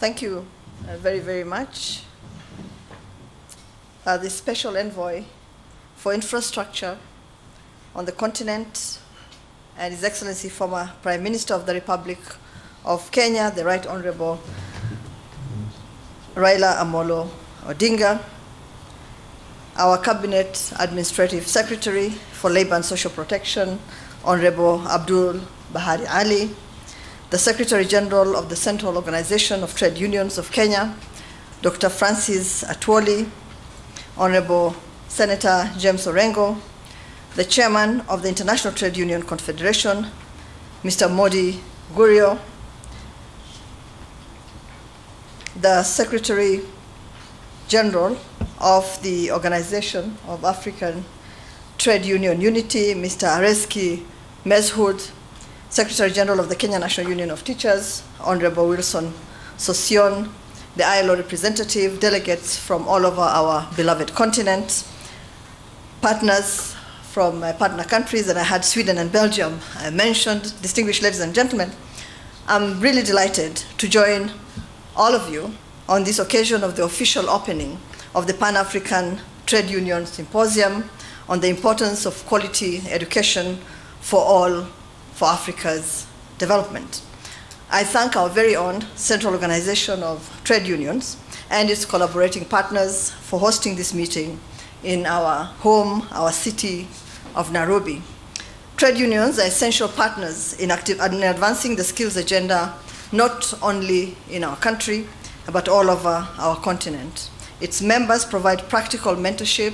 Thank you very, very much. The Special Envoy for Infrastructure on the continent and His Excellency former Prime Minister of the Republic of Kenya, the Right Honorable Raila Amolo Odinga, our Cabinet Administrative Secretary for Labor and Social Protection, Honorable Abdul Bahari Ali, the Secretary General of the Central Organization of Trade Unions of Kenya, Dr. Francis Atwoli, Honorable Senator James Orengo, the Chairman of the International Trade Union Confederation, Mr. Modi Gurio, the Secretary General of the Organization of African Trade Union Unity, Mr. Areski Mezhoud, Secretary General of the Kenya National Union of Teachers, Honorable Wilson Sosion, the ILO representative, delegates from all over our beloved continent, partners from partner countries, and I had Sweden and Belgium mentioned, distinguished ladies and gentlemen. I'm really delighted to join all of you on this occasion of the official opening of the Pan-African Trade Union Symposium on the importance of quality education for all for Africa's development. I thank our very own Central Organization of Trade Unions and its collaborating partners for hosting this meeting in our home, our city of Nairobi. Trade unions are essential partners in advancing the skills agenda, not only in our country, but all over our continent. Its members provide practical mentorship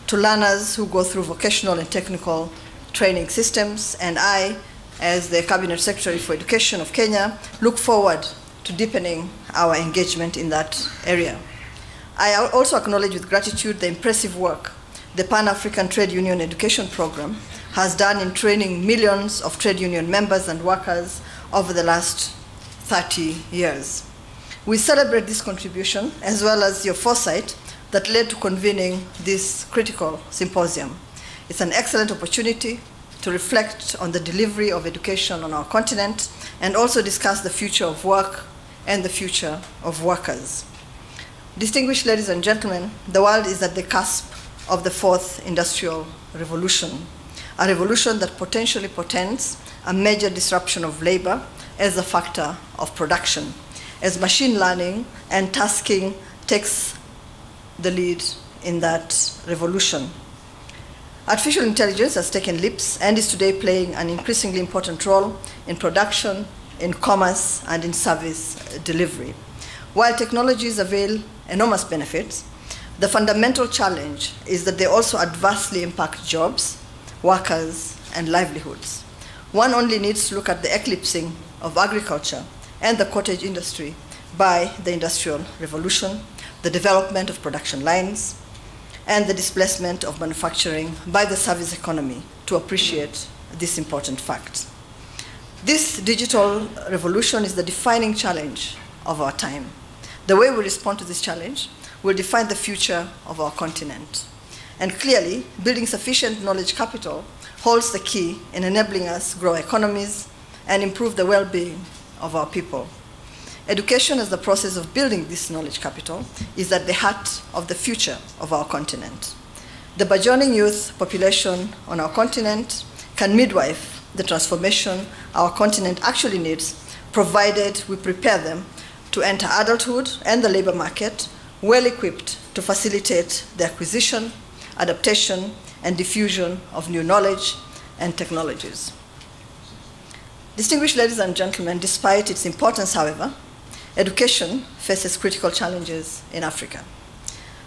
to learners who go through vocational and technical training systems, and I, as the Cabinet Secretary for Education of Kenya, look forward to deepening our engagement in that area. I also acknowledge with gratitude the impressive work the Pan-African Trade Union Education Program has done in training millions of trade union members and workers over the last 30 years. We celebrate this contribution as well as your foresight that led to convening this critical symposium. It's an excellent opportunity to reflect on the delivery of education on our continent and also discuss the future of work and the future of workers. Distinguished ladies and gentlemen, the world is at the cusp of the fourth industrial revolution, a revolution that potentially portends a major disruption of labor as a factor of production, as machine learning and tasking takes the lead in that revolution. Artificial intelligence has taken leaps and is today playing an increasingly important role in production, in commerce, and in service delivery. While technologies avail enormous benefits, the fundamental challenge is that they also adversely impact jobs, workers, and livelihoods. One only needs to look at the eclipsing of agriculture and the cottage industry by the Industrial Revolution, the development of production lines, and the displacement of manufacturing by the service economy to appreciate this important fact. This digital revolution is the defining challenge of our time. The way we respond to this challenge will define the future of our continent. And clearly, building sufficient knowledge capital holds the key in enabling us grow economies and improve the well-being of our people. Education as the process of building this knowledge capital is at the heart of the future of our continent. The burgeoning youth population on our continent can midwife the transformation our continent actually needs, provided we prepare them to enter adulthood and the labor market well-equipped to facilitate the acquisition, adaptation, and diffusion of new knowledge and technologies. Distinguished ladies and gentlemen, despite its importance, however, education faces critical challenges in Africa.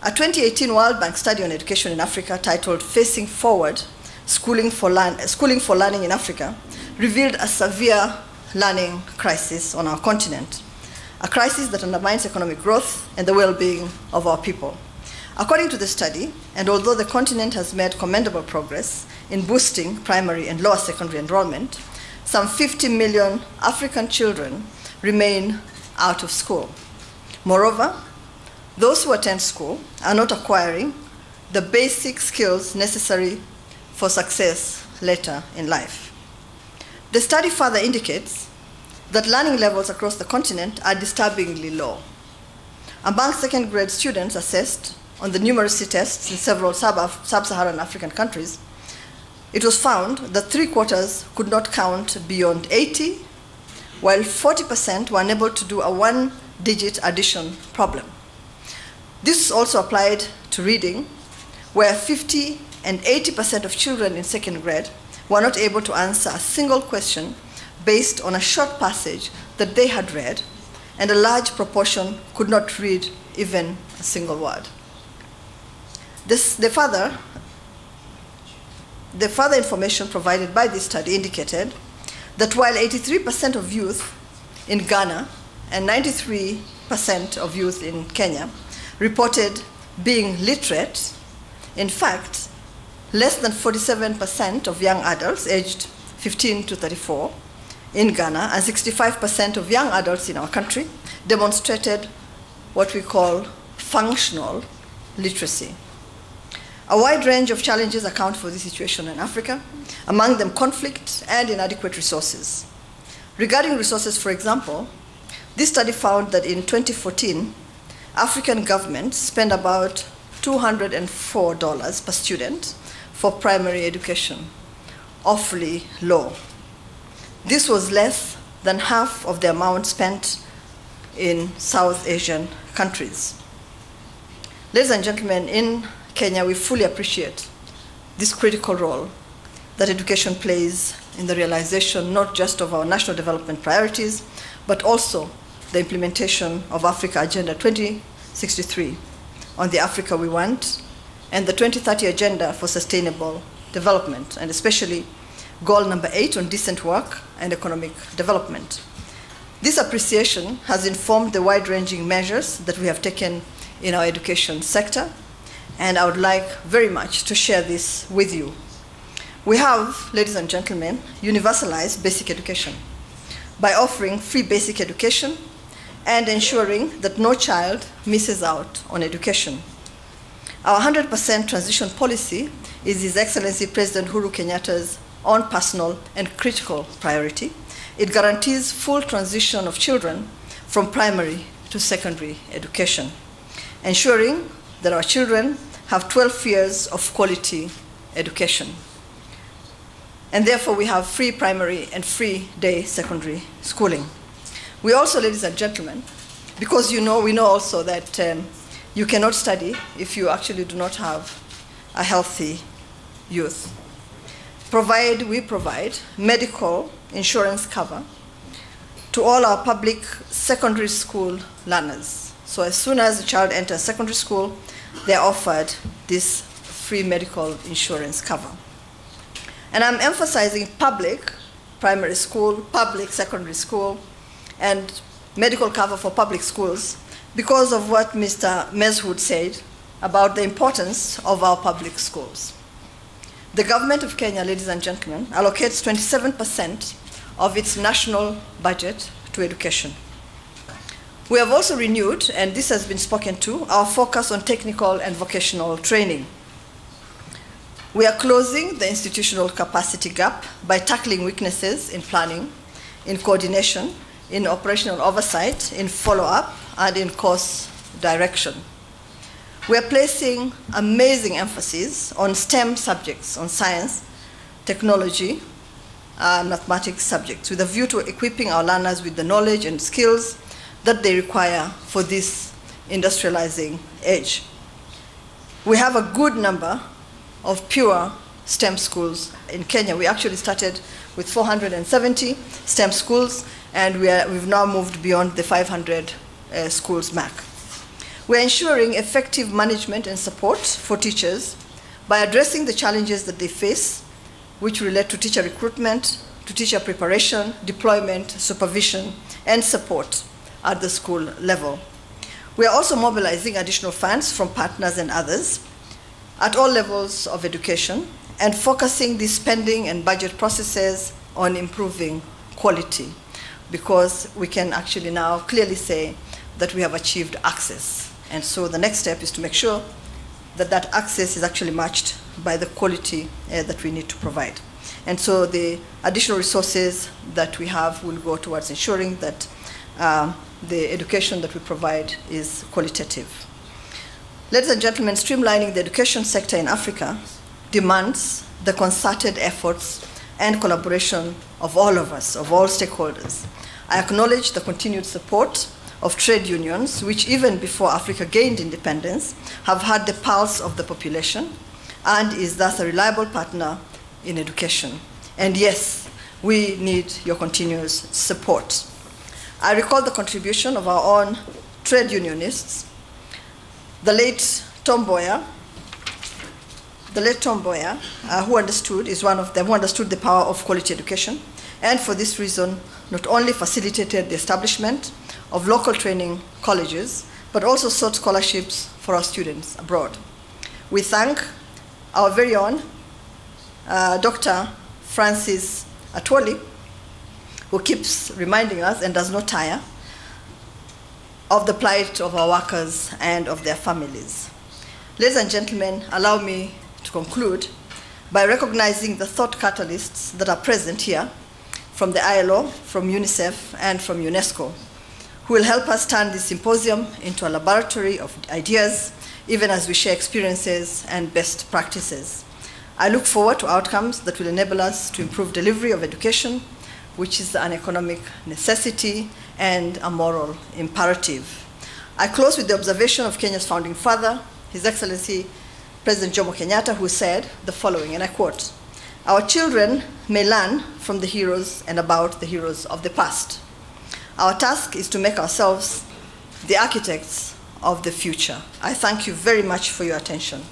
A 2018 World Bank study on education in Africa titled Facing Forward, Schooling for Learning in Africa revealed a severe learning crisis on our continent, a crisis that undermines economic growth and the well-being of our people. According to the study, and although the continent has made commendable progress in boosting primary and lower secondary enrollment, some 50 million African children remain out of school. Moreover, those who attend school are not acquiring the basic skills necessary for success later in life. The study further indicates that learning levels across the continent are disturbingly low. Among second grade students assessed on the numeracy tests in several sub-Saharan African countries, it was found that 3/4 could not count beyond 80, while 40% were unable to do a one-digit addition problem. This also applied to reading, where 50 and 80% of children in second grade were not able to answer a single question based on a short passage that they had read, and a large proportion could not read even a single word. The further information provided by this study indicated that while 83% of youth in Ghana and 93% of youth in Kenya reported being literate, in fact, less than 47% of young adults aged 15 to 34 in Ghana and 65% of young adults in our country demonstrated what we call functional literacy. A wide range of challenges account for this situation in Africa, among them conflict and inadequate resources. Regarding resources, for example, this study found that in 2014, African governments spend about $204 per student for primary education, awfully low. This was less than half of the amount spent in South Asian countries. Ladies and gentlemen, in Kenya, we fully appreciate this critical role that education plays in the realization not just of our national development priorities, but also the implementation of Africa Agenda 2063 on the Africa we want, and the 2030 Agenda for Sustainable Development, and especially goal number 8 on decent work and economic development. This appreciation has informed the wide-ranging measures that we have taken in our education sector, and I would like very much to share this with you. We have, ladies and gentlemen, universalized basic education by offering free basic education and ensuring that no child misses out on education. Our 100% transition policy is His Excellency President Uhuru Kenyatta's own personal and critical priority. It guarantees full transition of children from primary to secondary education, ensuring that our children have 12 years of quality education. And therefore, we have free primary and free day secondary schooling. We also, ladies and gentlemen, because we know also that you cannot study if you actually do not have a healthy youth. We provide medical insurance cover to all our public secondary school learners. So as soon as a child enters secondary school, they're offered this free medical insurance cover. And I'm emphasizing public primary school, public secondary school, and medical cover for public schools because of what Mr. Meshood said about the importance of our public schools. The government of Kenya, ladies and gentlemen, allocates 27% of its national budget to education. We have also renewed, and this has been spoken to, our focus on technical and vocational training. We are closing the institutional capacity gap by tackling weaknesses in planning, in coordination, in operational oversight, in follow-up, and in course direction. We are placing amazing emphasis on STEM subjects, on science, technology, mathematics subjects, with a view to equipping our learners with the knowledge and skills that they require for this industrializing age. We have a good number of pure STEM schools in Kenya. We actually started with 470 STEM schools, and we've now moved beyond the 500 schools mark. We're ensuring effective management and support for teachers by addressing the challenges that they face, which relate to teacher recruitment, to teacher preparation, deployment, supervision, and support at the school level. We are also mobilizing additional funds from partners and others at all levels of education and focusing the spending and budget processes on improving quality, because we can actually now clearly say that we have achieved access. And so the next step is to make sure that that access is actually matched by the quality that we need to provide. And so the additional resources that we have will go towards ensuring that the education that we provide is qualitative. Ladies and gentlemen, streamlining the education sector in Africa demands the concerted efforts and collaboration of all of us, of all stakeholders. I acknowledge the continued support of trade unions, which even before Africa gained independence, have had the pulse of the population and is thus a reliable partner in education. And yes, we need your continuous support. I recall the contribution of our own trade unionists, the late Tom Mboya, who is one of them who understood the power of quality education, and for this reason, not only facilitated the establishment of local training colleges, but also sought scholarships for our students abroad. We thank our very own Dr. Francis Atwoli, who keeps reminding us and does not tire of the plight of our workers and of their families. Ladies and gentlemen, allow me to conclude by recognizing the thought catalysts that are present here from the ILO, from UNICEF, and from UNESCO, who will help us turn this symposium into a laboratory of ideas, even as we share experiences and best practices. I look forward to outcomes that will enable us to improve delivery of education, which is an economic necessity and a moral imperative. I close with the observation of Kenya's founding father, His Excellency President Jomo Kenyatta, who said the following, and I quote, "Our children may learn from the heroes and about the heroes of the past. Our task is to make ourselves the architects of the future." I thank you very much for your attention.